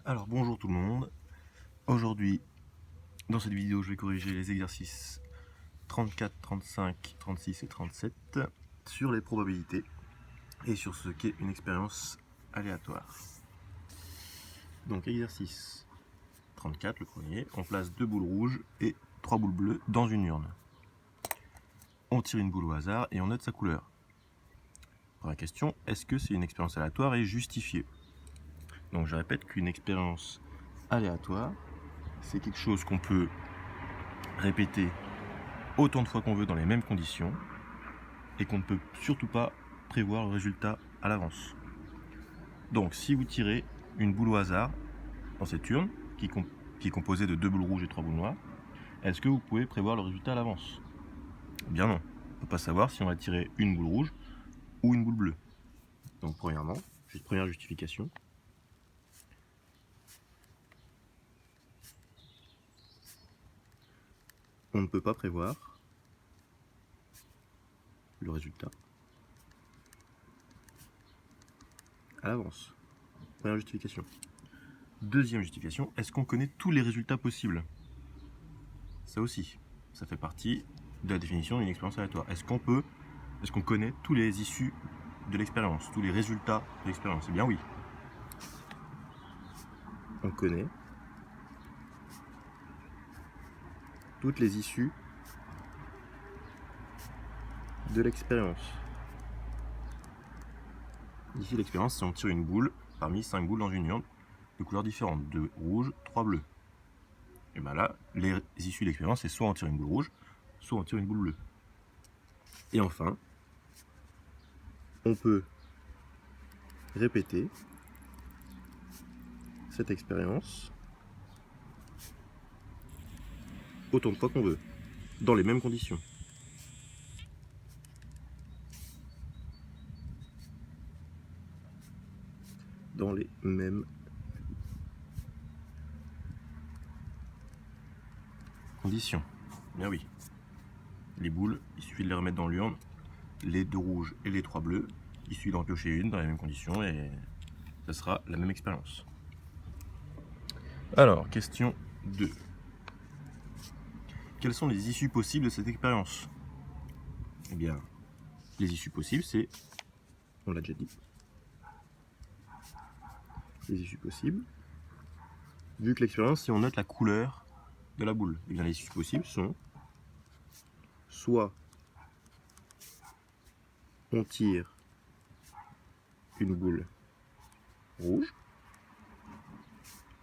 Alors bonjour tout le monde, aujourd'hui dans cette vidéo je vais corriger les exercices 34, 35, 36 et 37 sur les probabilités et sur ce qu'est une expérience aléatoire. Donc exercice 34, le premier, on place 2 boules rouges et 3 boules bleues dans une urne. On tire une boule au hasard et on note sa couleur. Première question, est-ce que c'est une expérience aléatoire et justifiée? Donc je répète qu'une expérience aléatoire, c'est quelque chose qu'on peut répéter autant de fois qu'on veut dans les mêmes conditions et qu'on ne peut surtout pas prévoir le résultat à l'avance. Donc si vous tirez une boule au hasard dans cette urne qui est composée de 2 boules rouges et 3 boules noires, est-ce que vous pouvez prévoir le résultat à l'avance? Eh bien non, on ne peut pas savoir si on va tirer une boule rouge ou une boule bleue. Donc premièrement, première justification, on ne peut pas prévoir le résultat à l'avance. Première justification. Deuxième justification, est-ce qu'on connaît tous les résultats possibles? Ça aussi, ça fait partie de la définition d'une expérience aléatoire. Est-ce qu'on connaît tous les issues de l'expérience, tous les résultats de l'expérience? Eh bien oui. On connaît toutes les issues de l'expérience. Ici, l'expérience, c'est on tire une boule parmi 5 boules dans une urne de couleurs différentes, 2 rouges, 3 bleus. Et bien là, les issues de l'expérience, c'est soit on tire une boule rouge, soit on tire une boule bleue. Et enfin, on peut répéter cette expérience autant de fois qu'on veut, dans les mêmes conditions. Dans les mêmes conditions. Bien oui. Les boules, il suffit de les remettre dans l'urne, les 2 rouges et les 3 bleus, il suffit d'en piocher une dans les mêmes conditions et ça sera la même expérience. Alors, question 2. Quelles sont les issues possibles de cette expérience? Eh bien, les issues possibles, c'est, on l'a déjà dit, les issues possibles, vu que l'expérience, si on note la couleur de la boule, eh bien les issues possibles sont soit on tire une boule rouge,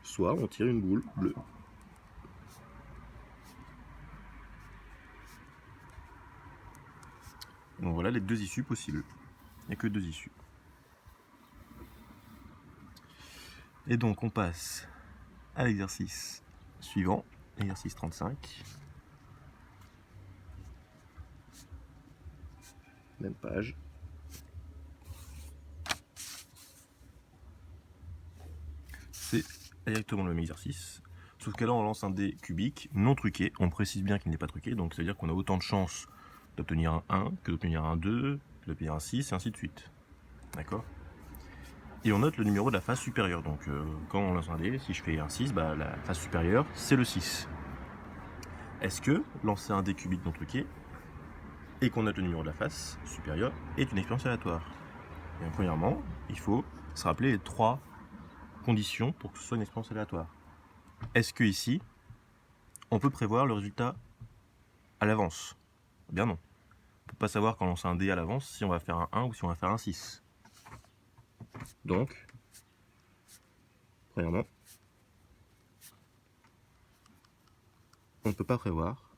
soit on tire une boule bleue. Donc voilà les deux issues possibles. Il n'y a que deux issues. Et donc on passe à l'exercice suivant, exercice 35. Même page. C'est exactement le même exercice, sauf que là on lance un dé cubique non truqué. On précise bien qu'il n'est pas truqué, donc ça veut dire qu'on a autant de chances d'obtenir un 1 que d'obtenir un 2, que d'obtenir un 6, et ainsi de suite. D'accord? Et on note le numéro de la face supérieure. Donc quand on lance un dé, si je fais un 6, bah, la face supérieure, c'est le 6. Est-ce que lancer un dé cubique non truqué et qu'on note le numéro de la face supérieure est une expérience aléatoire? Et premièrement, il faut se rappeler les 3 conditions pour que ce soit une expérience aléatoire. Est-ce que ici, on peut prévoir le résultat à l'avance? Eh bien non. On ne peut pas savoir quand on lance un dé à l'avance si on va faire un 1 ou si on va faire un 6. Donc, premièrement, on ne peut pas prévoir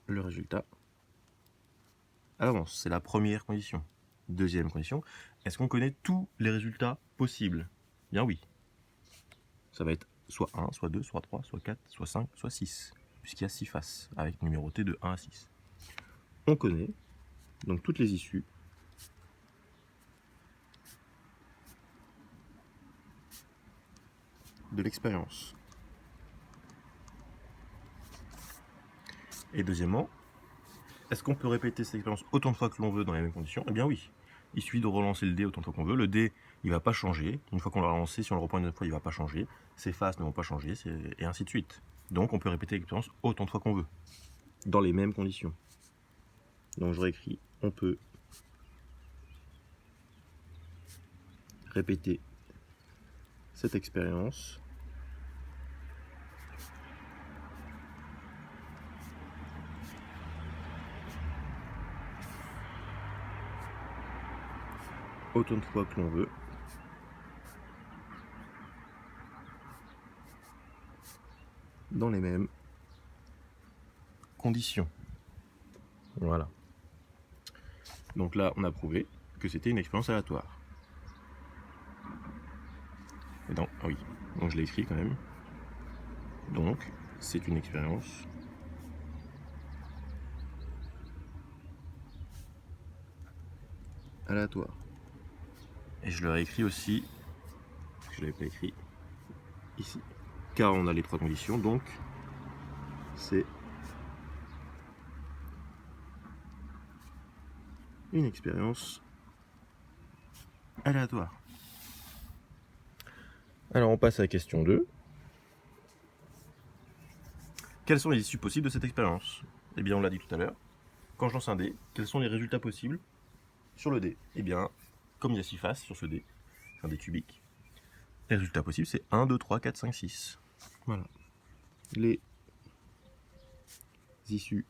le résultat à l'avance. C'est la première condition. Deuxième condition, est-ce qu'on connaît tous les résultats possibles? Bien oui. Ça va être soit 1, soit 2, soit 3, soit 4, soit 5, soit 6, puisqu'il y a 6 faces, avec numéroté de 1 à 6. On connaît donc toutes les issues de l'expérience. Et deuxièmement, est-ce qu'on peut répéter cette expérience autant de fois que l'on veut dans les mêmes conditions? Eh bien oui. il suffit de relancer le dé autant de fois qu'on veut. Le dé, il ne va pas changer. Une fois qu'on l'a relancé, si on le reprend une fois, il ne va pas changer. Ses faces ne vont pas changer, et ainsi de suite. Donc on peut répéter l'expérience autant de fois qu'on veut, dans les mêmes conditions. Donc je réécris, on peut répéter cette expérience autant de fois que l'on veut, dans les mêmes conditions. Voilà. Donc là, on a prouvé que c'était une expérience aléatoire. Et donc, oui, donc je l'ai écrit quand même. Donc, c'est une expérience aléatoire. Et je le réécris aussi, parce que je ne l'avais pas écrit ici. Car on a les trois conditions, donc c'est une expérience aléatoire. Alors on passe à la question 2. Quelles sont les issues possibles de cette expérience? Eh bien on l'a dit tout à l'heure. Quand je lance un dé, quels sont les résultats possibles sur le dé? Eh bien, comme il y a 6 faces sur ce dé, un dé cubique, les résultats possibles c'est 1, 2, 3, 4, 5, 6. Voilà. Les issues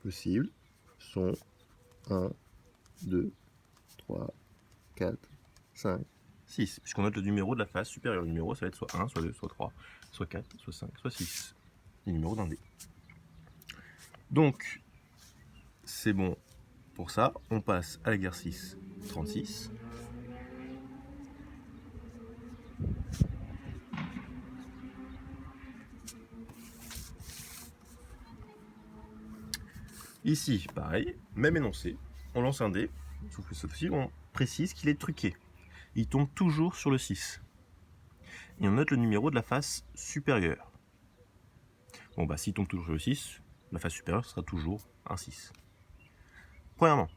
possibles sont 1, 2, 3, 4, 5, 6. Puisqu'on note le numéro de la face supérieure. Le numéro, ça va être soit 1, soit 2, soit 3, soit 4, soit 5, soit 6. Les numéros d'un dé. Donc, c'est bon pour ça. On passe à l'exercice 36. Ici, pareil, même énoncé. On lance un dé, sauf que cette fois-ci, on précise qu'il est truqué. Il tombe toujours sur le 6. Et on note le numéro de la face supérieure. Bon, bah, s'il tombe toujours sur le 6, la face supérieure sera toujours un 6. Premièrement,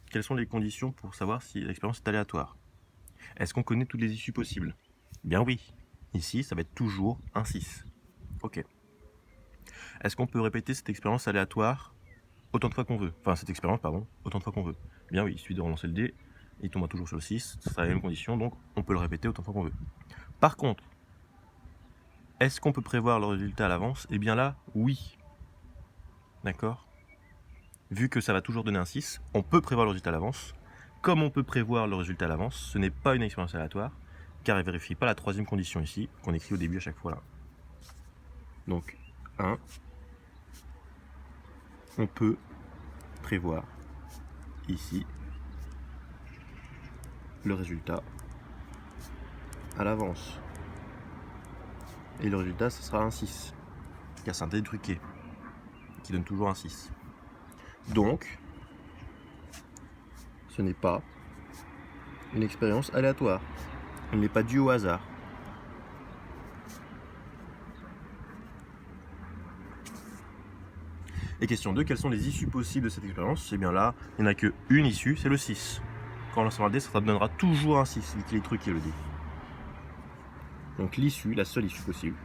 quelles sont les conditions pour savoir si l'expérience est aléatoire? Est-ce qu'on connaît toutes les issues possibles? Bien oui. Ici, ça va être toujours un 6. Ok. Est-ce qu'on peut répéter cette expérience aléatoire autant de fois qu'on veut? Enfin, cette expérience, pardon, autant de fois qu'on veut. Bien oui, il suffit de relancer le dé, il tombe toujours sur le 6, ça sera la même condition, donc on peut le répéter autant de fois qu'on veut. Par contre, est-ce qu'on peut prévoir le résultat à l'avance? Eh bien là, oui. D'accord? Vu que ça va toujours donner un 6, on peut prévoir le résultat à l'avance. Comme on peut prévoir le résultat à l'avance, ce n'est pas une expérience aléatoire, car elle ne vérifie pas la troisième condition ici, qu'on écrit au début à chaque fois là. Donc, 1, on peut prévoir ici le résultat à l'avance. Et le résultat, ce sera un 6, car c'est un dé truqué, qui donne toujours un 6. Donc, ce n'est pas une expérience aléatoire. Elle n'est pas due au hasard. Et question 2, quelles sont les issues possibles de cette expérience? Eh bien là, il n'y en a qu'une issue, c'est le 6. Quand on lancera le dé, ça donnera toujours un 6, vu qu'il est truqué le dé. Donc l'issue, la seule issue possible,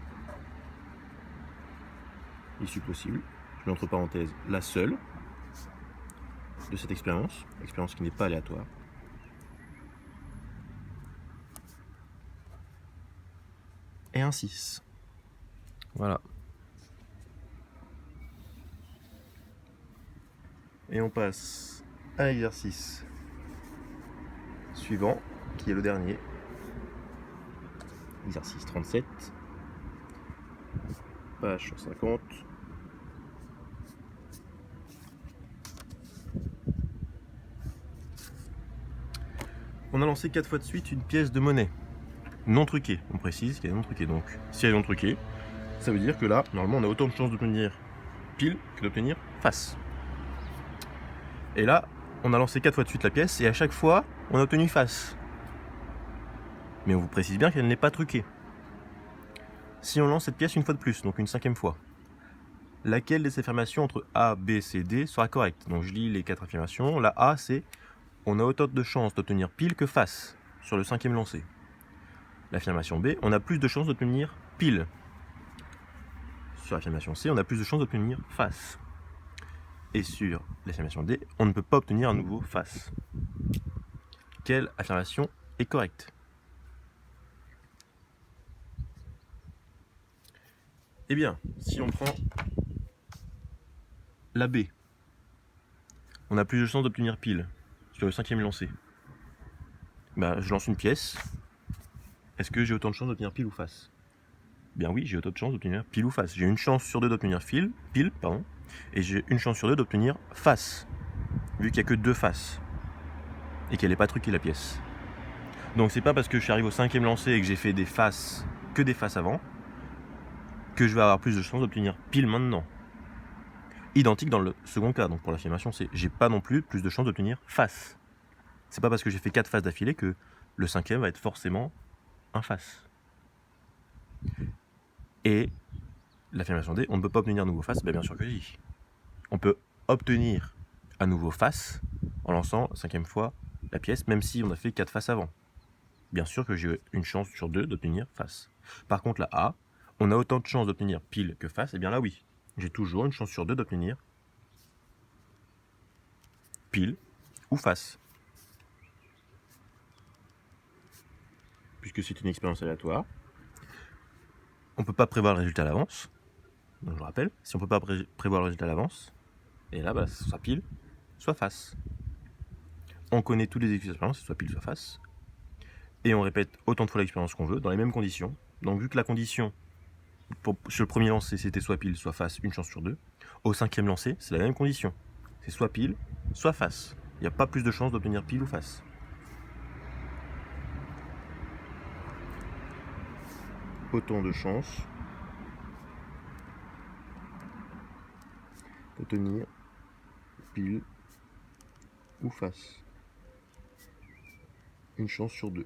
je mets entre parenthèses la seule de cette expérience qui n'est pas aléatoire, et un 6. Voilà. Et on passe à l'exercice suivant, qui est le dernier. Exercice 37, page 150. On a lancé 4 fois de suite une pièce de monnaie non truquée. On précise qu'elle est non truquée. Donc, si elle est non truquée, ça veut dire que là, normalement, on a autant de chances d'obtenir pile que d'obtenir face. Et là, on a lancé 4 fois de suite la pièce et à chaque fois, on a obtenu face. Mais on vous précise bien qu'elle n'est pas truquée. Si on lance cette pièce une fois de plus, donc une 5e fois, laquelle des affirmations entre A, B, C, D sera correcte. Donc je lis les 4 affirmations. La A, c'est on a autant de chances d'obtenir pile que face sur le 5e lancé. L'affirmation B, on a plus de chances d'obtenir pile. Sur l'affirmation C, on a plus de chances d'obtenir face. Et sur l'affirmation D, on ne peut pas obtenir à nouveau face. Quelle affirmation est correcte? Eh bien, si on prend la B, on a plus de chances d'obtenir pile sur le 5e lancé. Je lance une pièce. Est-ce que j'ai autant de chances d'obtenir pile ou face? Bien oui, j'ai autant de chances d'obtenir pile ou face. J'ai une chance sur 2 d'obtenir pile, et j'ai une chance sur 2 d'obtenir face, vu qu'il n'y a que 2 faces, et qu'elle n'est pas truquée la pièce. Donc c'est pas parce que je suis arrivé au 5e lancé et que j'ai fait des faces que des faces avant, que je vais avoir plus de chances d'obtenir pile maintenant. Identique dans le second cas, donc pour l'affirmation c'est j'ai pas non plus de chances d'obtenir face. C'est pas parce que j'ai fait 4 faces d'affilée que le 5e va être forcément un face. Et l'affirmation D, on ne peut pas obtenir à nouveau face, bien sûr que oui. On peut obtenir à nouveau face en lançant 5e fois la pièce, même si on a fait 4 faces avant. Bien sûr que j'ai une chance sur 2 d'obtenir face. Par contre la A, on a autant de chances d'obtenir pile que face, et bien là oui. J'ai toujours une chance sur 2 d'obtenir pile ou face. Puisque c'est une expérience aléatoire, on ne peut pas prévoir le résultat à l'avance. Donc je le rappelle, si on ne peut pas prévoir le résultat à l'avance, et là ce sera pile, soit face. On connaît tous les expériences, soit pile, soit face. Et on répète autant de fois l'expérience qu'on veut, dans les mêmes conditions. Donc vu que la condition, sur le premier lancer, c'était soit pile, soit face, une chance sur 2, au 5e lancer, c'est la même condition. C'est soit pile, soit face. Il n'y a pas plus de chances d'obtenir pile ou face. Autant de chances d'obtenir pile ou face. Une chance sur 2.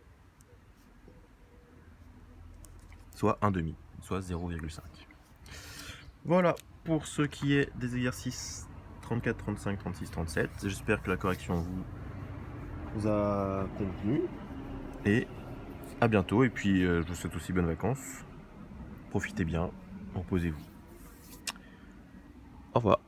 Soit 1,5, soit 0,5. Voilà pour ce qui est des exercices 34, 35, 36, 37. J'espère que la correction vous a convenu. Et à bientôt. Et puis je vous souhaite aussi bonnes vacances. Profitez bien. Reposez-vous. Au revoir.